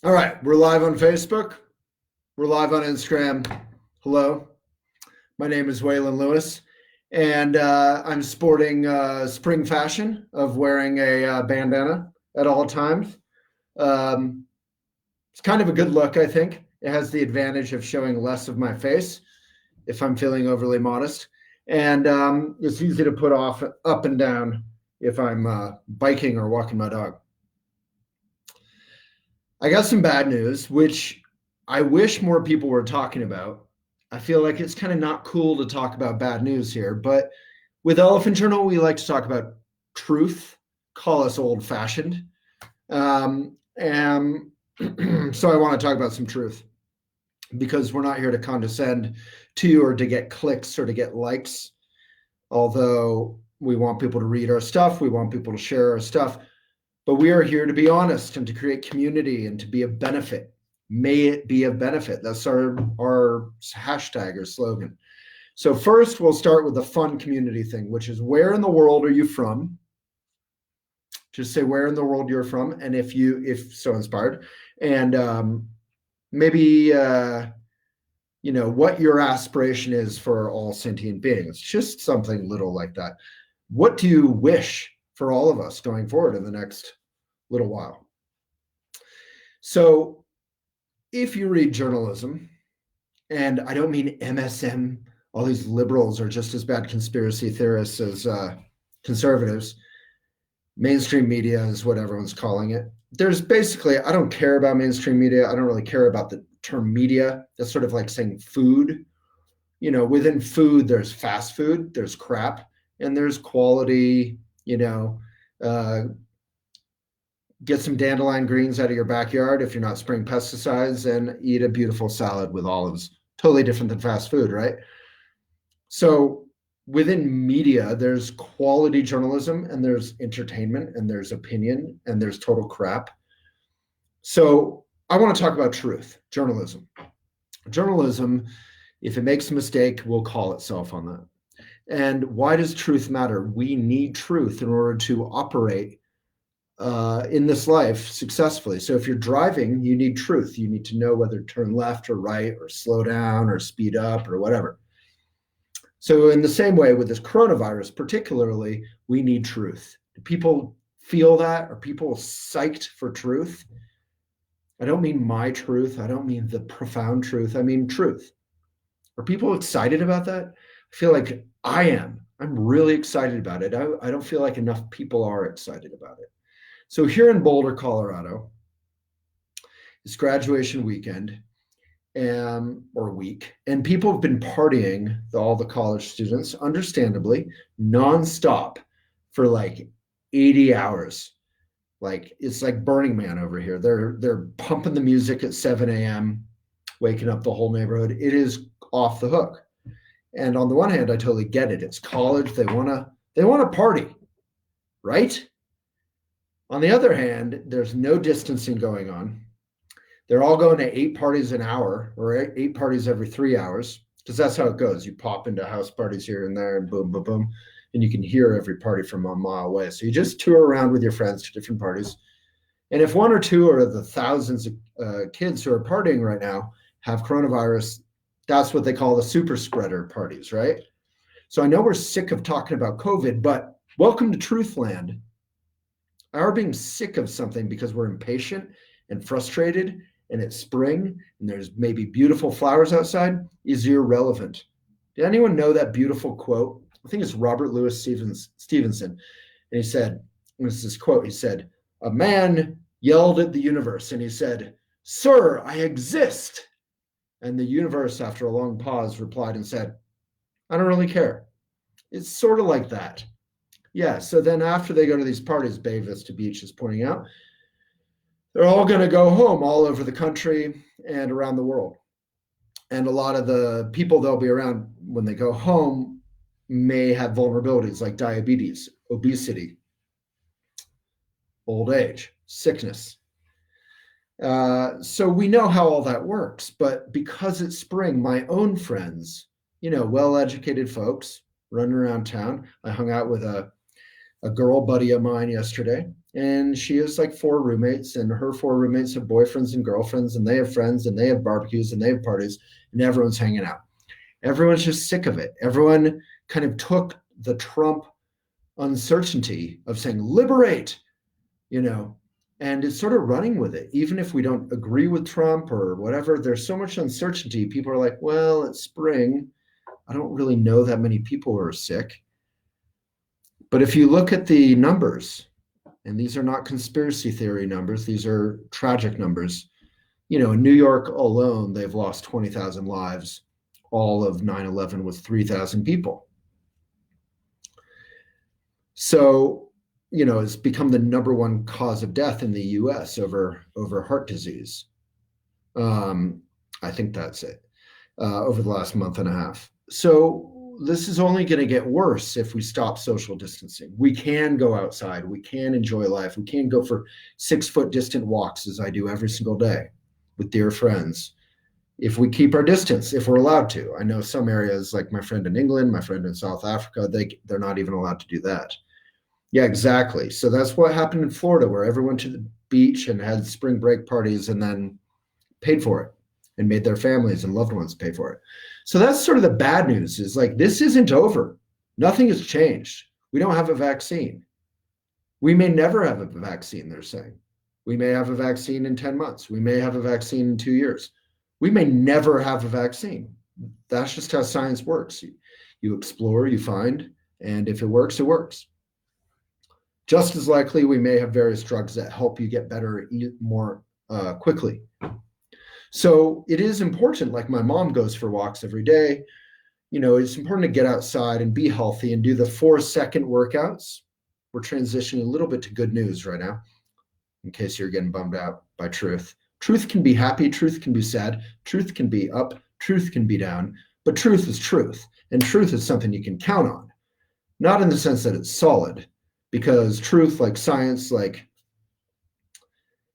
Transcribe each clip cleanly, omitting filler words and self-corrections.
All right, we're live on Facebook. We're live on Instagram. Hello, my name is Waylon Lewis, and I'm sporting spring fashion of wearing a bandana at all times. Um, it's kind of a good look, I think. It has the advantage of showing less of my face if I'm feeling overly modest, and it's easy to put off up and down if I'm biking or walking my dog. I got some bad news, which I wish more people were talking about. I feel like it's kind of not cool to talk about bad news here, but with Elephant Journal, we like to talk about truth, call us old fashioned. And so I want to talk about some truth because we're not here to condescend to you or to get clicks or to get likes. Although we want people to read our stuff, we want people to share our stuff. But we are here to be honest and to create community and to be of benefit. May it be of benefit. That's our hashtag or slogan. So first, we'll start with the fun community thing, which is where in the world are you from? Just say where in the world you're from, and if so inspired, and maybe what your aspiration is for all sentient beings. Just something little like that. What do you wish for all of us going forward in the next little while? So if you read journalism, and I don't mean MSM, all these liberals are just as bad conspiracy theorists as conservatives. Mainstream media is what everyone's calling it. There's basically, I don't care about mainstream media. I don't really care about the term media. That's sort of like saying food. Within food, there's fast food, there's crap, and there's quality, get some dandelion greens out of your backyard if you're not spraying pesticides and eat a beautiful salad with olives. Totally different than fast food, right? So within media, there's quality journalism and there's entertainment and there's opinion and there's total crap. So I want to talk about truth, journalism. Journalism, if it makes a mistake, will call itself on that. And why does truth matter? We need truth in order to operate in this life successfully. So if you're driving, you need truth. You need to know whether to turn left or right or slow down or speed up or whatever. So in the same way with this coronavirus, particularly, we need truth. Do people feel that? Are people psyched for truth? I don't mean my truth. I don't mean the profound truth. I mean truth. Are people excited about that? I feel like I am. I'm really excited about it. I don't feel like enough people are excited about it. So here in Boulder, Colorado, it's graduation weekend or week, and people have been partying, all the college students, understandably, nonstop for like 80 hours. Like it's like Burning Man over here. They're pumping the music at 7 a.m., waking up the whole neighborhood. It is off the hook. And on the one hand, I totally get it. It's college. They wanna party, right? On the other hand, there's no distancing going on. They're all going to 8 parties an hour or 8 parties every 3 hours because that's how it goes. You pop into house parties here and there and boom, boom, boom, and you can hear every party from a mile away. So you just tour around with your friends to different parties. And if one or two of the thousands of kids who are partying right now have coronavirus, that's what they call the super spreader parties, right? So I know we're sick of talking about COVID, but welcome to Truthland. Our being sick of something because we're impatient and frustrated and it's spring and there's maybe beautiful flowers outside is irrelevant. Did anyone know that beautiful quote? I think it's Robert Louis Stevenson. And he said, it was this quote, he said, a man yelled at the universe and he said, "Sir, I exist." And the universe, after a long pause, replied and said, "I don't really care." It's sort of like that. Yeah, so then after they go to these parties, Bay Vista Beach is pointing out, they're all going to go home all over the country and around the world. And a lot of the people they'll be around when they go home may have vulnerabilities like diabetes, obesity, old age, sickness. So we know how all that works. But because it's spring, my own friends, well-educated folks running around town. I hung out with a girl buddy of mine yesterday, And she has like four roommates, and her four roommates have boyfriends and girlfriends, and they have friends, and they have barbecues, and they have parties, and everyone's hanging out. Everyone's just sick of it. Everyone kind of took the Trump uncertainty of saying liberate, you know, and it's sort of running with it. Even if we don't agree with Trump or whatever, there's so much uncertainty. People are like, well, it's spring. I don't really know that many people are sick. But if you look at the numbers, and these are not conspiracy theory numbers, these are tragic numbers. You know, in New York alone, they've lost 20,000 lives. All of 9/11 was 3,000 people. So, you know, it's become the number one cause of death in the US over heart disease. Um, I think that's it, over the last month and a half. So this is only going to get worse if we stop social distancing. We can go outside. We can enjoy life. We can go for 6 foot distant walks, as I do every single day with dear friends. If we keep our distance, if we're allowed to. I know some areas, like my friend in England, my friend in South Africa, they're not even allowed to do that. Yeah, exactly. So that's what happened in Florida, where everyone went to the beach and had spring break parties and then paid for it and made their families and loved ones pay for it. So that's sort of the bad news, is like, this isn't over. Nothing has changed. We don't have a vaccine. We may never have a vaccine, they're saying. We may have a vaccine in 10 months. We may have a vaccine in 2 years. We may never have a vaccine. That's just how science works. You explore, you find, and if it works, it works. Just as likely, we may have various drugs that help you get better more quickly. So it is important, like my mom goes for walks every day. You know, it's important to get outside and be healthy and do the 4-second workouts. We're transitioning a little bit to good news right now, in case you're getting bummed out by truth. Truth can be happy, truth can be sad, truth can be up, truth can be down, but truth is truth. And truth is something you can count on, not in the sense that it's solid, because truth, like science, like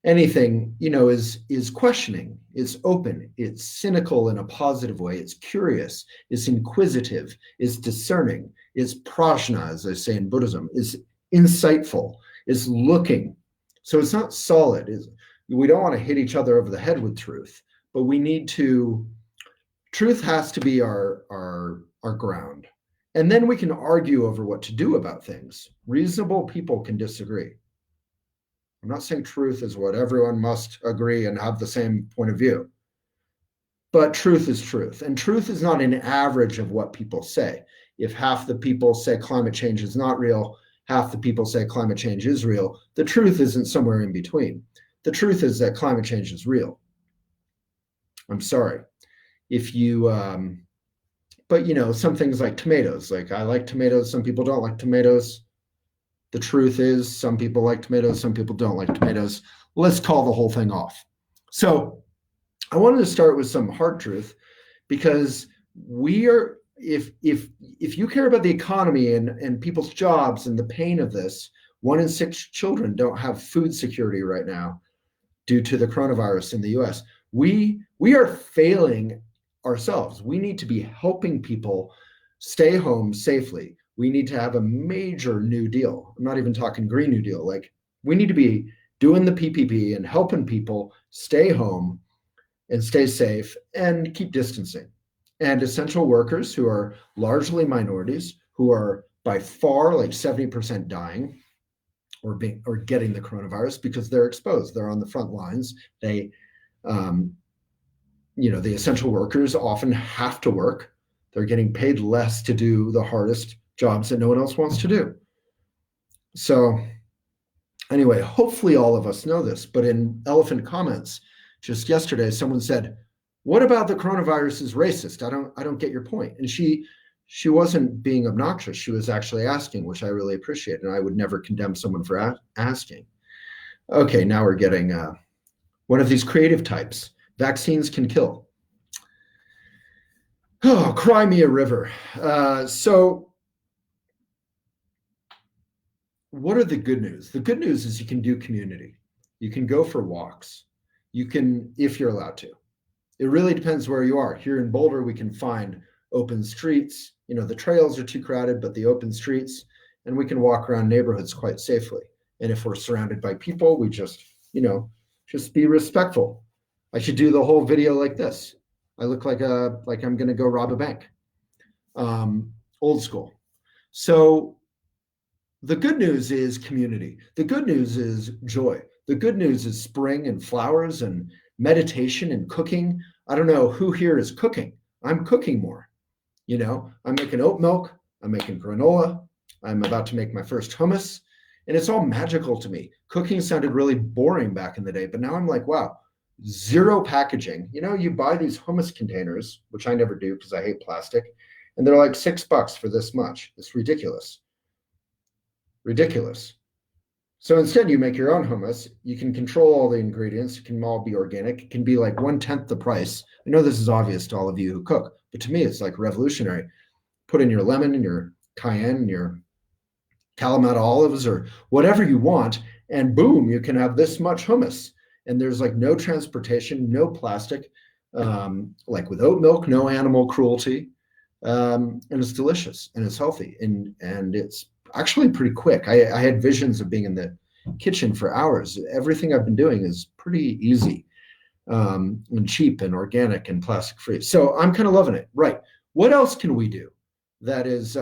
anything, you know, is questioning, it's open, it's cynical in a positive way, it's curious, it's inquisitive, it's discerning, it's prajna, as they say in Buddhism, is insightful, is looking. So it's not solid. We don't want to hit each other over the head with truth, but we need to, truth has to be our ground. And then we can argue over what to do about things. Reasonable people can disagree. I'm not saying truth is what everyone must agree and have the same point of view, but truth is truth. And truth is not an average of what people say. If half the people say climate change is not real, half the people say climate change is real, the truth isn't somewhere in between. The truth is that climate change is real. I'm sorry. If you, but you know, some things like tomatoes, like I like tomatoes, some people don't like tomatoes. The truth is, some people like tomatoes, some people don't like tomatoes. Let's call the whole thing off. So I wanted to start with some hard truth, because we are, if you care about the economy and people's jobs and the pain of this, 1 in 6 children don't have food security right now due to the coronavirus in the US. We are failing ourselves. We need to be helping people stay home safely. We need to have a major New Deal. I'm not even talking Green New Deal. Like, we need to be doing the PPP and helping people stay home and stay safe and keep distancing. And essential workers, who are largely minorities, who are by far like 70% dying or getting the coronavirus because they're exposed. They're on the front lines. They, you know, the essential workers often have to work. They're getting paid less to do the hardest jobs that no one else wants to do. So anyway, hopefully all of us know this, but in Elephant Comments just yesterday, someone said, what about the coronavirus is racist? I don't get your point. And she wasn't being obnoxious. She was actually asking, which I really appreciate. And I would never condemn someone for asking. Okay, now we're getting one of these creative types. Vaccines can kill. Oh, cry me a river. So what are the good news? The good news is you can do community. You can go for walks. You can, if you're allowed to. It really depends where you are. Here in Boulder, we can find open streets. You know, the trails are too crowded, but the open streets, and we can walk around neighborhoods quite safely. And if we're surrounded by people, we just, just be respectful. I should do the whole video like this. I look like I'm going to go rob a bank. Old school. So the good news is community. The good news is joy. The good news is spring and flowers and meditation and cooking. I don't know who here is cooking. I'm cooking more. I'm making oat milk. I'm making granola. I'm about to make my first hummus. And it's all magical to me. Cooking sounded really boring back in the day, but now I'm like, wow, zero packaging. You buy these hummus containers, which I never do because I hate plastic, and they're like $6 for this much. It's ridiculous. Ridiculous. So instead, you make your own hummus. You can control all the ingredients. It can all be organic. It can be like 1/10 the price. I know this is obvious to all of you who cook, but to me, it's like revolutionary. Put in your lemon and your cayenne and your Kalamata olives or whatever you want, and boom, you can have this much hummus. And there's like no transportation, no plastic, like with oat milk, no animal cruelty, and it's delicious and it's healthy and it's actually pretty quick. I had visions of being in the kitchen for hours. Everything I've been doing is pretty easy, and cheap and organic and plastic free. So I'm kind of loving it. Right. What else can we do that is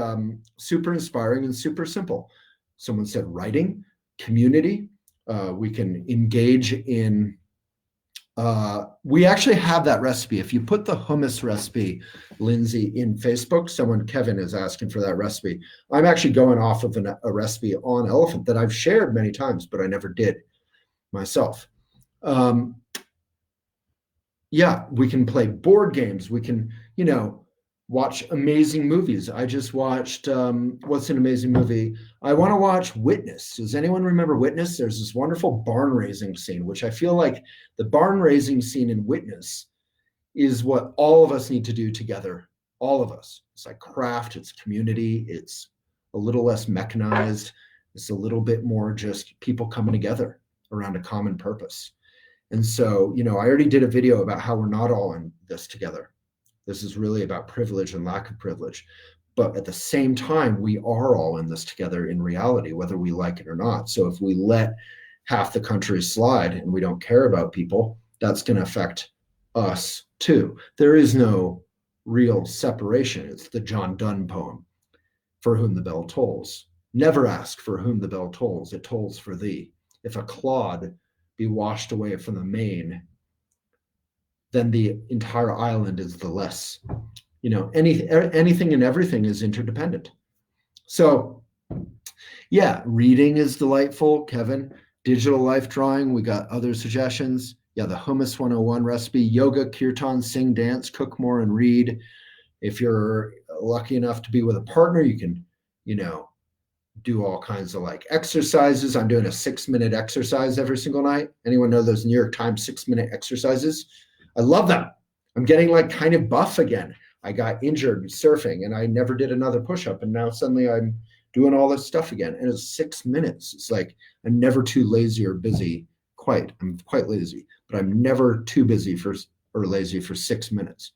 super inspiring and super simple? Someone said writing, community. We can engage in, we actually have that recipe. If you put the hummus recipe, Lindsay, in Facebook, Kevin is asking for that recipe. I'm actually going off of a recipe on Elephant that I've shared many times, but I never did myself. Yeah, we can play board games. We can, watch amazing movies. I just watched, what's an amazing movie? I want to watch Witness. Does anyone remember Witness? There's this wonderful barn raising scene, which I feel like the barn raising scene in Witness is what all of us need to do together. All of us. It's like craft, it's community, it's a little less mechanized. It's a little bit more just people coming together around a common purpose. And so, I already did a video about how we're not all in this together. This is really about privilege and lack of privilege. But at the same time, we are all in this together in reality, whether we like it or not. So if we let half the country slide and we don't care about people, that's going to affect us too. There is no real separation. It's the John Donne poem, for whom the bell tolls. Never ask for whom the bell tolls. It tolls for thee. If a clod be washed away from the main, then the entire island is the less. Anything and everything is interdependent. So, yeah, reading is delightful, Kevin. Digital life drawing, we got other suggestions. Yeah, the Hummus 101 recipe, yoga, kirtan, sing, dance, cook more, and read. If you're lucky enough to be with a partner, you can, do all kinds of like exercises. I'm doing a 6-minute exercise every single night. Anyone know those New York Times 6-minute exercises? I love them. I'm getting like kind of buff again. I got injured surfing and I never did another push-up. And now suddenly I'm doing all this stuff again. And it's 6 minutes. It's like I'm never too lazy or busy. I'm quite lazy, but I'm never too busy or lazy for 6 minutes.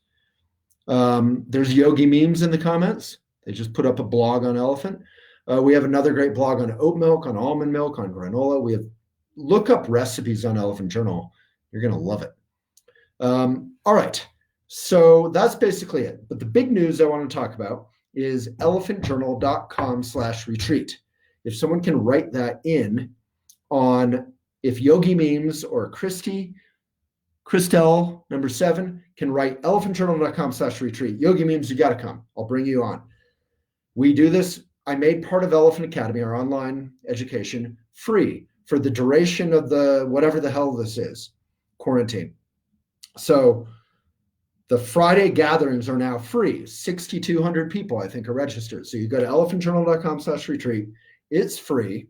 There's yogi memes in the comments. They just put up a blog on Elephant. We have another great blog on oat milk, on almond milk, on granola. Look up recipes on Elephant Journal. You're going to love it. All right. So that's basically it. But the big news I want to talk about is elephantjournal.com/retreat. If someone can write that in on, if Yogi Memes or Christelle, number 7, can write elephantjournal.com/retreat. Yogi Memes, you got to come. I'll bring you on. We do this. I made part of Elephant Academy, our online education, free for the duration of the whatever the hell this is, quarantine. So the Friday gatherings are now free. 6,200 people, I think, are registered. So you go to elephantjournal.com/retreat. It's free.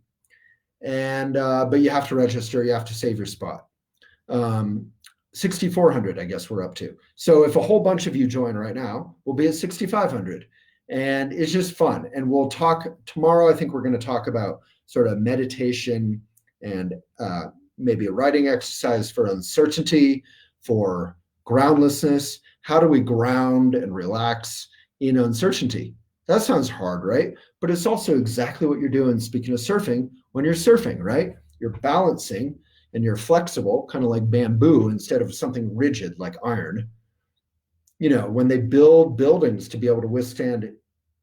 And but you have to register. You have to save your spot. 6,400, I guess we're up to. So if a whole bunch of you join right now, we'll be at 6,500. And it's just fun. And we'll talk tomorrow. I think we're going to talk about sort of meditation and maybe a writing exercise for uncertainty, for groundlessness. How do we ground and relax in uncertainty? That sounds hard, right? But it's also exactly what you're doing. Speaking of surfing, when you're surfing, right? You're balancing and you're flexible, kind of like bamboo instead of something rigid like iron. When they build buildings to be able to withstand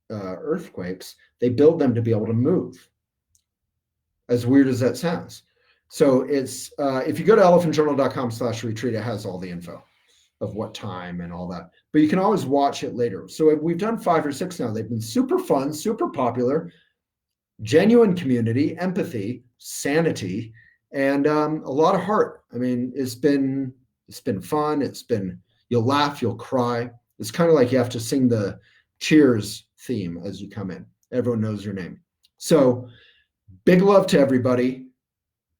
earthquakes, they build them to be able to move. As weird as that sounds. So it's if you go to elephantjournal.com/retreat, it has all the info of what time and all that. But you can always watch it later. So we've done 5 or 6 now. They've been super fun, super popular, genuine community, empathy, sanity, and a lot of heart. I mean, it's been fun. You'll laugh, you'll cry. It's kind of like you have to sing the Cheers theme as you come in. Everyone knows your name. So big love to everybody.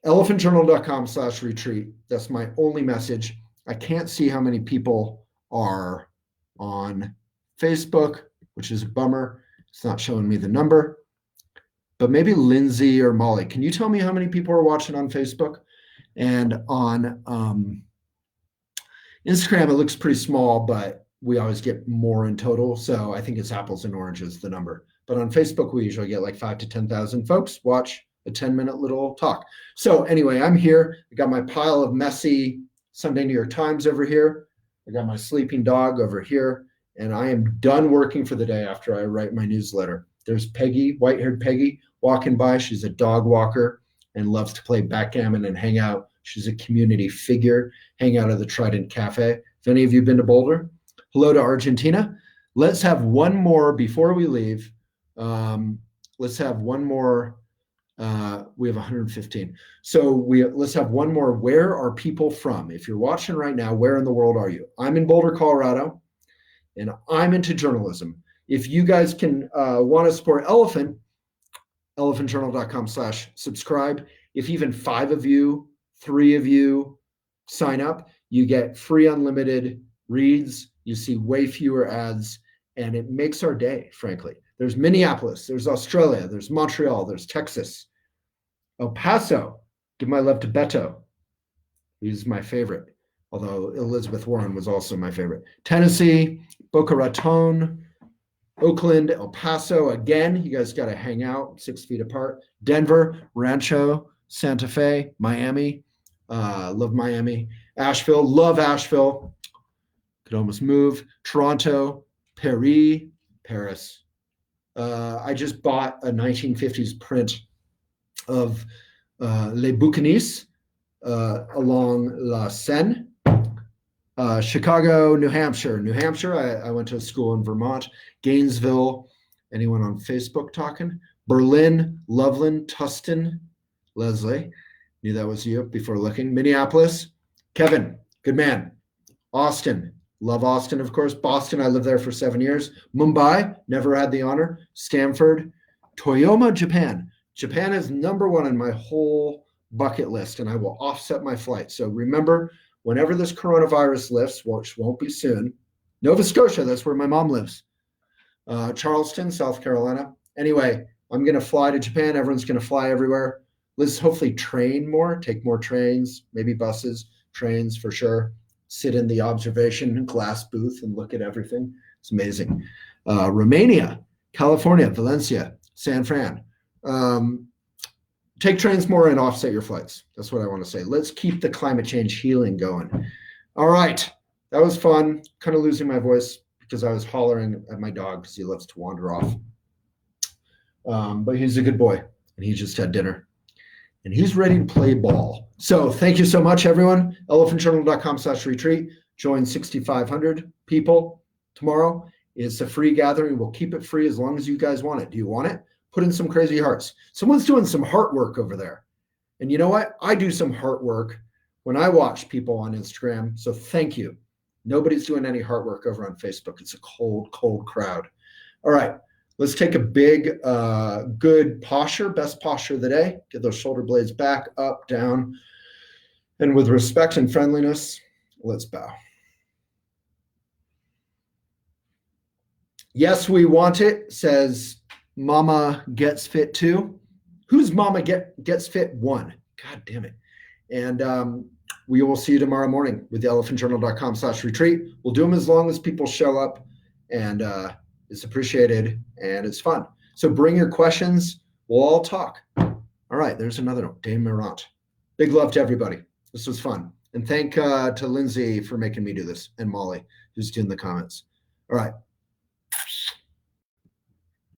elephantjournal.com/retreat. That's my only message. I can't see how many people are on Facebook, which is a bummer. It's not showing me the number. But maybe Lindsay or Molly, can you tell me how many people are watching on Facebook? And on Instagram, it looks pretty small, but we always get more in total. So I think it's apples and oranges, the number. But on Facebook, we usually get like 5,000 to 10,000 folks watch a 10-minute little talk. So anyway, I'm here. I got my pile of messy Sunday New York Times over here. I got my sleeping dog over here. And I am done working for the day after I write my newsletter. There's Peggy, white-haired Peggy, walking by. She's a dog walker and loves to play backgammon and hang out. She's a community figure, hang out at the Trident Cafe. If any of you have been to Boulder, hello to Argentina. Let's have one more before we leave. Let's have one more. We have 115. So let's have one more. Where are people from? If you're watching right now, where in the world are you? I'm in Boulder, Colorado, and I'm into journalism. If you guys can want to support elephantjournal.com/subscribe. If even 5 of you, 3 of you sign up, you get free unlimited reads. You see way fewer ads, and it makes our day, frankly. There's Minneapolis, there's Australia, there's Montreal, there's Texas, El Paso. Give my love to Beto. He's my favorite, although Elizabeth Warren was also my favorite. Tennessee, Boca Raton, Oakland, El Paso. Again, you guys got to hang out 6 feet apart. Denver, Rancho, Santa Fe, Miami. Love Miami. Asheville, love Asheville. Could almost move. Toronto, Paris. I just bought a 1950s print of Les Bouquinistes along La Seine. Chicago, New Hampshire. I went to a school in Vermont. Gainesville. Anyone on Facebook talking? Berlin, Loveland, Tustin, Leslie. Knew that was you before looking. Minneapolis. Kevin, good man. Austin. Love Austin, of course. Boston, I lived there for 7 years. Mumbai, never had the honor. Stanford. Toyama, Japan. Japan is number 1 on my whole bucket list, and I will offset my flight. So remember, whenever this coronavirus lifts, which won't be soon, Nova Scotia, that's where my mom lives. Charleston, South Carolina. Anyway, I'm going to fly to Japan. Everyone's going to fly everywhere. Let's hopefully train more, take more trains, maybe buses, trains for sure. Sit in the observation glass booth and look at everything. It's amazing. Romania, California, Valencia, San Fran. Take trains more and offset your flights. That's what I want to say. Let's keep the climate change healing going. All right. That was fun. Kind of losing my voice because I was hollering at my dog because he loves to wander off. But he's a good boy, and he just had dinner. And he's ready to play ball. So thank you so much, everyone. elephantjournal.com/retreat. Join 6,500 people tomorrow. It's a free gathering. We'll keep it free as long as you guys want it. Do you want it? Put in some crazy hearts. Someone's doing some heart work over there. And you know what? I do some heart work when I watch people on Instagram. So thank you. Nobody's doing any heart work over on Facebook. It's a cold, cold crowd. All right. Let's take a big, good posture, best posture of the day. Get those shoulder blades back, up, down. And with respect and friendliness, let's bow. Yes, we want it, says Mama Gets Fit 2. Who's Mama Gets Fit 1? God damn it. And we will see you tomorrow morning with the elephantjournal.com/retreat. We'll do them as long as people show up, and it's appreciated and it's fun. So bring your questions. We'll all talk. All right. All right, there's another one, Dame Marant. Big love to everybody. This was fun. And thank to Lindsay for making me do this, and Molly, who's doing the comments. All right.